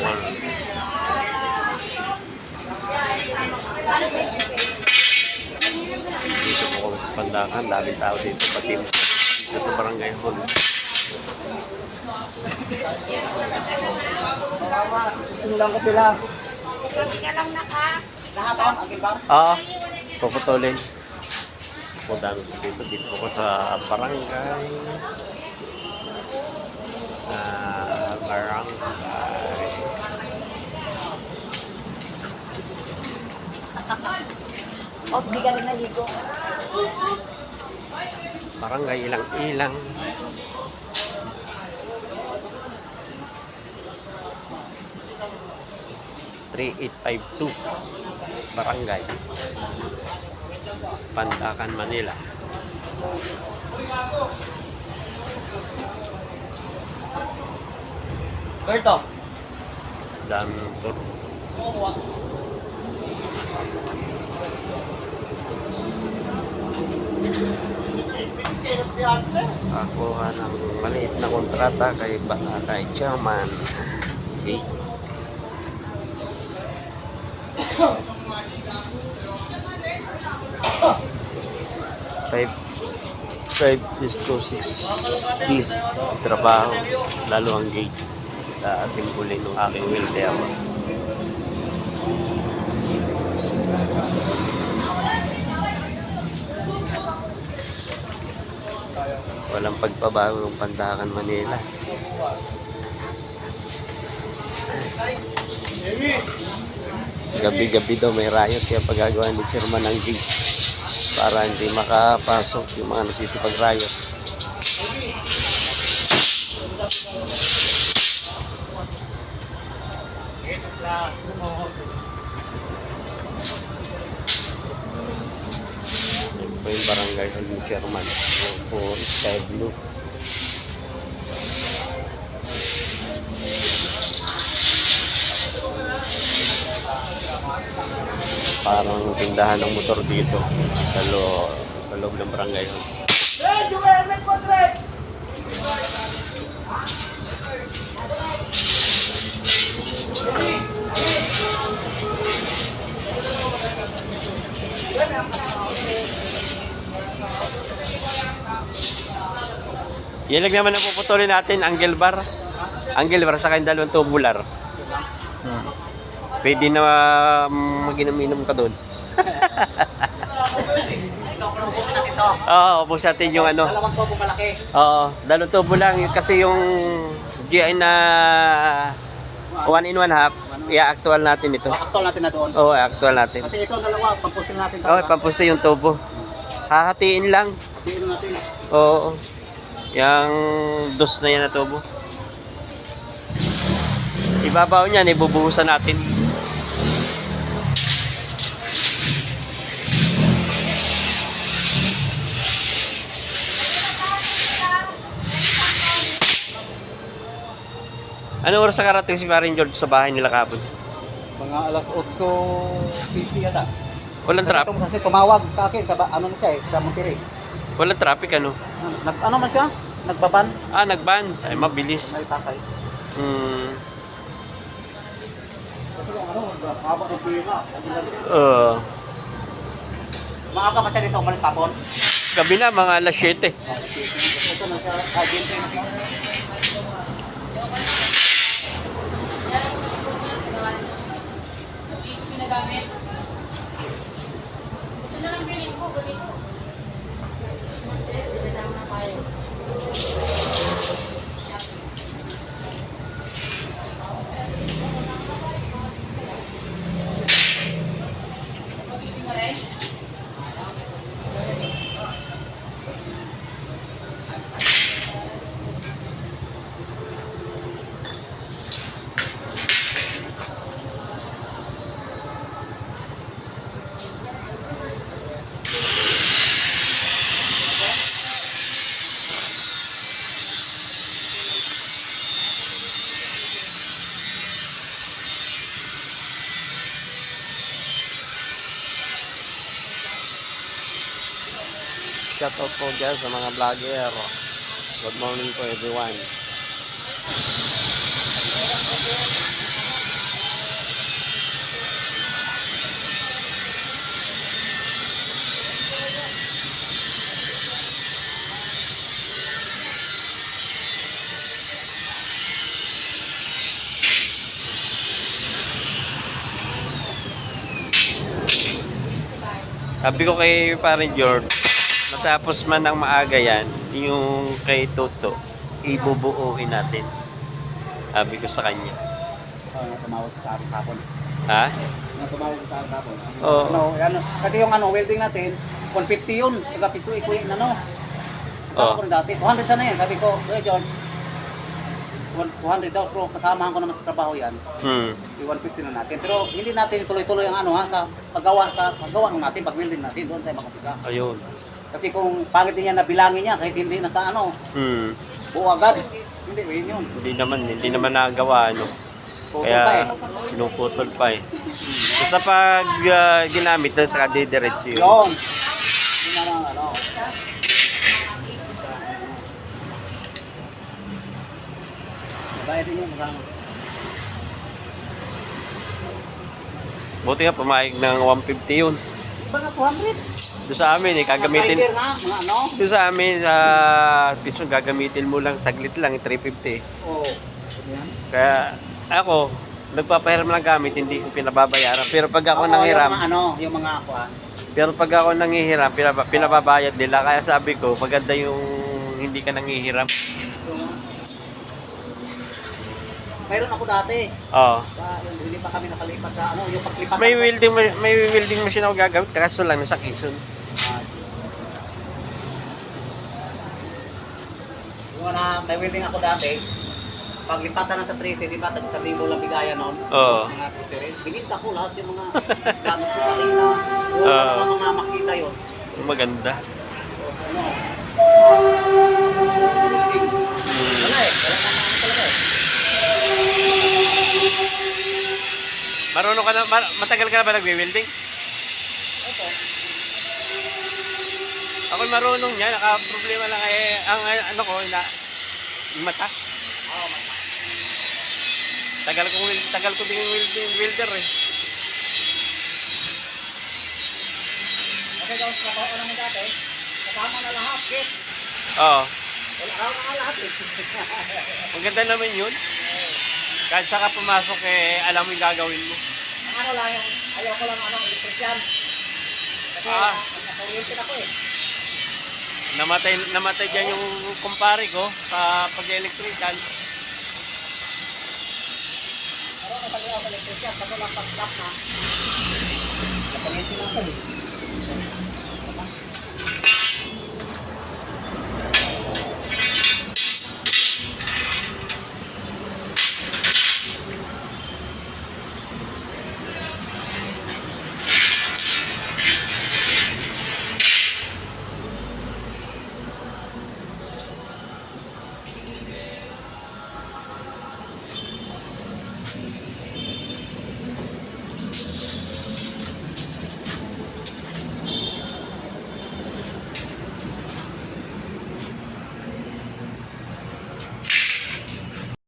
tulungan. Dito po kami sa Pandakan, daming tao dito, pati dito sa barangay hall. Ilang ko sila. Ika lang na ka. Lahat ang akin ba? Ah, puputulin. Po dami po dito. Dito po sa barangay. Oh, di ka rin naligo. Barangay ilang-ilang. (3852) Barangay Pandakan, Manila. Berto. Dan kakuha ng maliit na kontrata kay Chairman Gate. 5:6 trabaho, lalo ang gate sa simboli ng aking wheelchair. Walang pagbabago ng Pandakan, Manila. Gabi-gabi daw may riot, kaya pagagawa ni Chairman ng gate para hindi makapasok yung mga nagsisipag-riot. Ito po yung barangay hall ni Chairman. Yung po sky blue. Parang tindahan ng motor dito sa loob ng barangay hall. Ilag naman ang puputulin natin, angle bar sa kayong dalawang tubular. Pwede na mag-inom-inom ka doon. Oo, ubos natin yung ano. Dalawang tubo malaki. Oo, dalawang tubo lang. Kasi yung GI na 1 in 1 half, i-actual natin ito. Actual natin na doon. Oo, i-actual natin. Kasi ito dalawa, pamposting natin. Oo, pampusta yung tubo. Hahatiin lang. Tingnan natin. Oo. Yung dos na yan na tubo. Ibabaw niyan, ibubuhusan natin. Ano oras sa karating si Maring George sa bahay nila kapon? Mga alas 8:50 yata. Walang traffic. Kasi tumawag sa akin sa ano na siya sa Monterrey. Walang traffic ano? Ano man siya? Nagbaban? Ah, nagban. Ay, mabilis. May pasay. Kasi ano, haba ng pila. Maaga pa siya dito umalis tapos. Gabi na, mga alas 7. Ito na siya, agent. Shout out po dyan sa mga vlogger. Good morning po everyone. Sabi ko kay parang George, matapos man ng maaga yan, yung kay Toto, ibubuuin natin. Sabi ko sa kanya. Tumawag sa akin kapon. Ha? Tumawag sa akin kapon. Oo. Kasi yung welding natin, 150 yun. Taga-pisto ikuin Kasama ko rin dati. 200 sana yan. Sabi ko, George, 200 daw, pero kasamahan ko naman sa trabaho yan. Hmm. 150 na natin. Pero hindi natin tuloy-tuloy ang sa paggawa ng natin, pag-welding natin, doon tayo makapisa. Ayun. Kasi kung pangit niya na bilangin niya, kahit hindi Hmm. buo agad. Hindi, yun. Hindi naman nagawa, ano. Putol pa eh. Pinuputol pa eh. Basta pag ginamit na sa didiretso yun. Yun. Hindi na lang, Bayad din yun, kasama. Buti nga pumayag ng 150 yun. Iba na 200? Doon sa amin eh, gagamitin. Rider nga, mga ano? Doon sa amin, piso gagamitin mo lang, saglit lang, 350. Oo. Kaya ako, nagpapahiram lang gamit, hindi ko pinababayaran. Pero pag ako Oo, nanghiram, yung mga kuan. pero pag ako nanghihiram, pinababayad nila. Kaya sabi ko, maganda yung hindi ka nanghihiram. Mayroon ako dati. Oo. Hindi pa kami nakalipat sa yung paglipat. May welding machine ako gagamit, kaso lang nasa Quezon. Yung may welding ako dati. Paglipatan na sa 13, di ba? Sa libo lang bigayan noon. Oo. Mga kusirin. Bininta ko lahat yung mga gamit ko kanina. Wala na mga makita yun. Maganda. So, ano? Wala eh. Wala na talaga eh. Marunong ka na, matagal ka na ba nagwe-welding? Ito. Ako marunong niya, naka-problema lang ang ano ko, yung mata. Oo, mata. Tagal ko din welder eh. Okay, daw sa trabaho ko naman dati. Kasama na lahat, kit. Oo. Wala raw na nga lahat eh. Ang ganda naman yun. Kahit saka pumasok alam mo yung gagawin mo. Ang ano lang yung, ayaw ko lang electrician. Kasi nasa-oriented ako eh. Namatay dyan yung kumpare ko sa pag-electrical. Pero nasa-oriented ako electrician, bago lang pag-stop na. Nasa-oriented na ako eh.